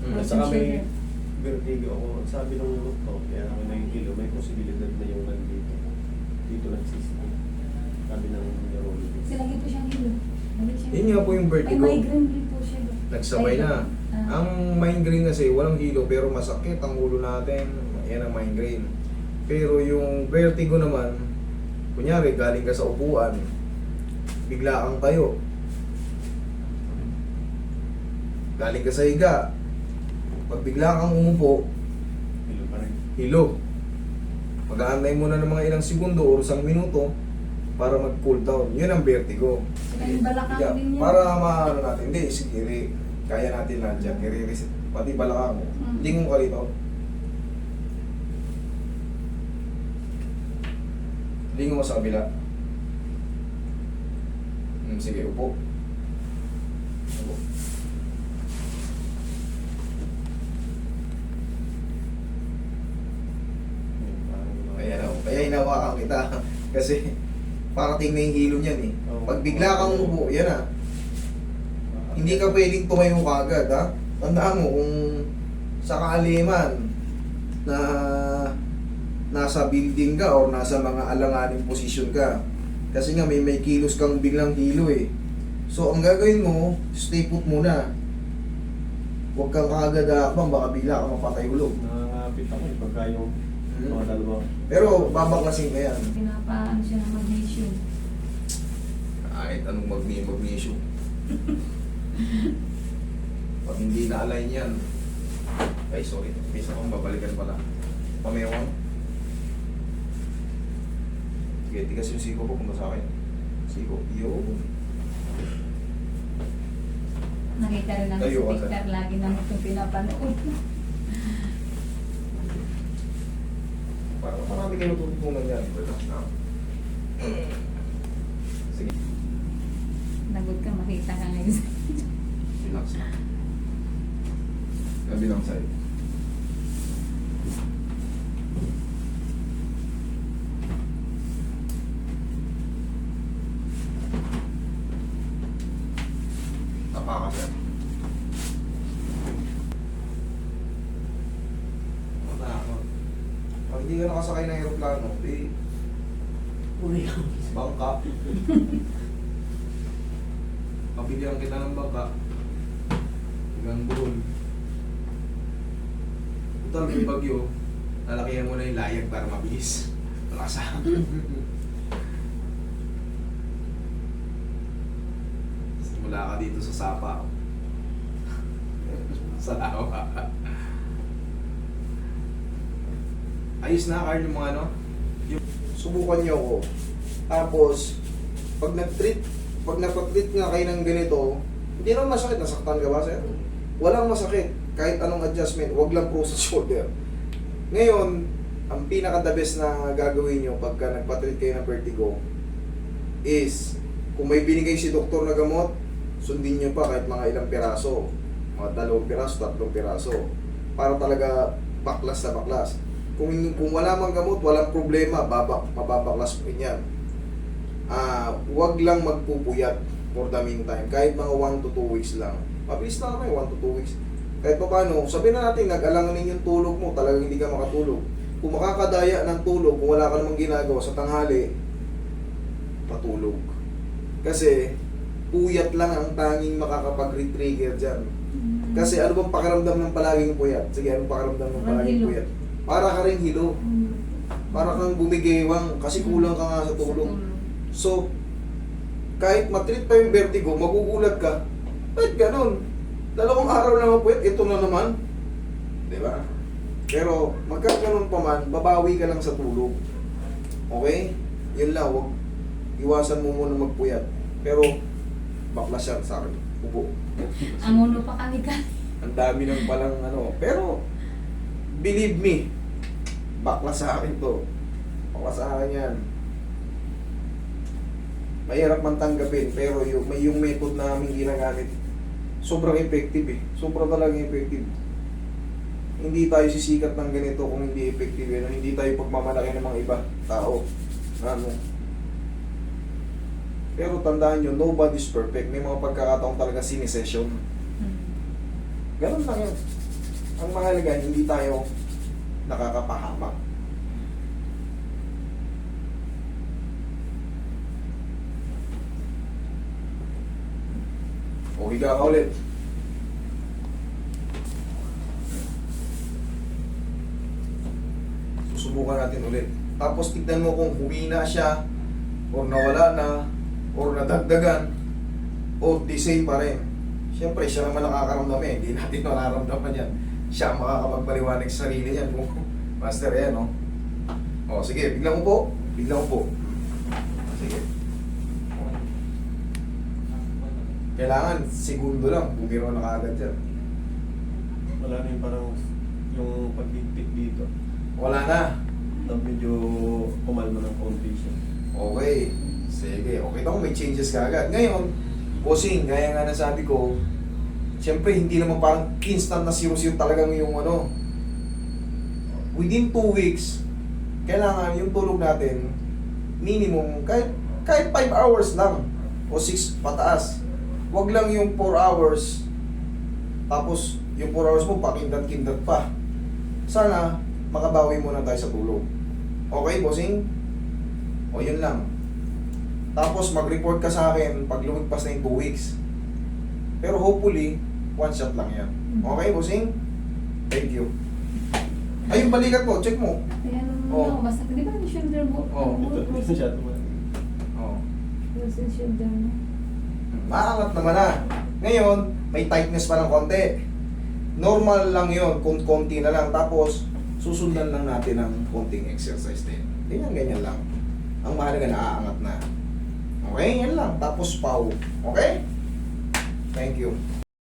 At Frozen saka may shoulder. vertigo ako. Sabi ng doktor, kaya ako nahihilo, may posibilidad na yung nandito. Dito nagsisipin. Sabi ng neurologist. Kasi lagi po siyang hilo. Lagi siyang Yun nga po yung vertigo. May migraine din po siya. Nagsabay na. Ang migraine kasi walang hilo pero masakit ang ulo natin. Yan ang migraine. Pero yung vertigo naman, kunyari galing ka sa upuan, bigla kang tayo. Galing ka sa higa. Pag bigla kang umupo, Hilo pa rin. hilo. Mag-aantay muna ng mga ilang segundo o isang minuto para mag-cool down. Yun ang vertigo. Saka yung balakang Yeah, din yun. para maano natin, hindi, sige, kaya natin lahat dyan. I-reset. Pati balakang mo. Hindi mo kalito. Lingo mo sa kabila. Sige, upo. Upo. Kaya hinawakan kita. Kasi parating na yung hilo niyan eh. Pag bigla kang upo, yan ah. Hindi ka pwedeng tumayo kagad ha. Tandaan mo kung sakali man na nasa building ka or nasa mga alanganing posisyon ka. Kasi nga may kilos kang biglang hilo eh. So ang gagawin mo, stay put muna. Huwag kang kagad akbang, baka bigla ka mapatay ulog. Nakakapit ako pagka yung mga dalawa. Pero babaklasin ka yan. Pinapaano siya ng magnesium. Kahit anong magnesium. Pag hindi na-align yan. Ay, sorry. Isa kong babalikan pala. Pamewang. Sige, tigas yung siko ko kung sa akin. Siko. Yo. Nakita rin namin si Tayo ka, Victor, lagi namin itong pinapanood. Parang marami kayo tututunan yan. Relax na. Sige. Nagod ka, makita ka ngayon. Relax na. Kabilang side. Tapakan yan. Matakot. Pag hindi ka nakasakay ng aeroplano, Uwi lang. bangka. Pabilihan kita ng bangka. Hanggang buhol. Total, may bagyo. Lalakihan mo na yung layag para mabilis. Malasa. Simula ka dito sa sapa. Sa lawa. Ayos na, Carl, yung mga ano? Yung subukan niyo ako. Tapos, pag nag-treat nga kayo ng ganito, hindi naman masakit. Nasaktan ka ba, sir? Walang masakit. Kahit anong adjustment, wag lang pro sa shoulder. Ngayon, ang pinaka-the best na gagawin nyo pagka nagpa-treat kayo ng vertigo is, kung may binigay si doktor na gamot, sundin nyo pa kahit mga ilang piraso. Mga 2 piraso, 3 piraso. Para talaga baklas na baklas. Kung wala mang gamot, walang problema, mababaklas mo rin yan. Wag lang magpupuyat for the meantime. Kahit mga 1 to 2 weeks lang. Mabilis na kami, 1 to 2 weeks. Kahit pa paano, sabihin na natin, nag-alanganin yung tulog mo, talagang hindi ka makatulog. Kung makakadaya ng tulog, kung wala ka namang ginagawa sa tanghali, matulog. Kasi, puyat lang ang tanging makakapag-trigger dyan. Kasi ano bang pakiramdam ng palaging puyat? Sige, anong pakiramdam ng palaging puyat? Para ka rin hilo. Para kang bumigewang kasi kulang ka nga sa tulog. So, kahit matreat pa yung vertigo, magugulat ka. Ba't ganun? 2 araw na mapuyat, ito na naman. Diba? Pero, magkakaroon pa man, babawi ka lang sa tulog. Okay? Yun lang, huwag iwasan mo muna magpuyat. Pero, baklas yan sa akin. Upo. Ang uno pa kami ka. Ang dami ng palang ano. Pero, believe me, baklas sa akin to. Baklas sa akin yan. Mahirap man tanggapin, pero yung method na aming ginagamit, sobrang effective eh. Sobrang talagang effective. Hindi tayo sisikat ng ganito kung hindi effective eh. Hindi tayo pagmamalaki ng mga iba tao. Ano? Pero tandaan nyo, nobody's perfect. May mga pagkakataong talaga sinisession. Ganun lang yun. Ang mahalaga, hindi tayo nakakapahamak. O, higa ka ulit. Susubukan natin ulit. Tapos tignan mo kung humina siya, or nawala na, or nadagdagan, or the same pa rin. Siyempre, siya naman nakakaramdam eh. Hindi natin nararamdaman yan. Siya ang makakapagpaliwanag sa sarili niyan. Master, yan, no? O, sige, biglang upo. Biglang upo. Sige. Kailangan, segundo lang. Bumiro na kaagad yan. Wala na yung parang yung paghigpit dito. Wala na. Na medyo kumalma ng konti siya. Okay. Sige. Okay, ako may changes kaagad. Ngayon, bossing, gaya nga na sabi ko, siyempre, hindi naman parang instant na zero-zero talagang yung ano. Within 2 weeks, kailangan yung tulog natin, minimum, kahit 5 hours lang, o 6 pataas. Huwag lang yung 4 hours, tapos yung 4 hours mo, pakindat-kindat pa. Sana, makabawi muna tayo sa tulog. Okay, bossing? O, yun lang. Tapos, mag-report ka sa akin pag lumagpas na yung 2 weeks. Pero hopefully, 1 shot lang yan. Okay, bossing? Thank you. Ay, yung balikat mo, check mo. Kaya nung Oh. ako, basta, di ba yung shoulder mo? Oh, Ito siya tumagal. Oh. Close yung shoulder mo. Maangat naman na. Ngayon, may tightness pa ng konti. Normal lang yon, kung konti na lang. Tapos, susundan lang natin ng konting exercise din. Ganyan lang. Ang mahalaga, naaangat na. Okay, yan lang. Tapos, pau. Okay? Thank you.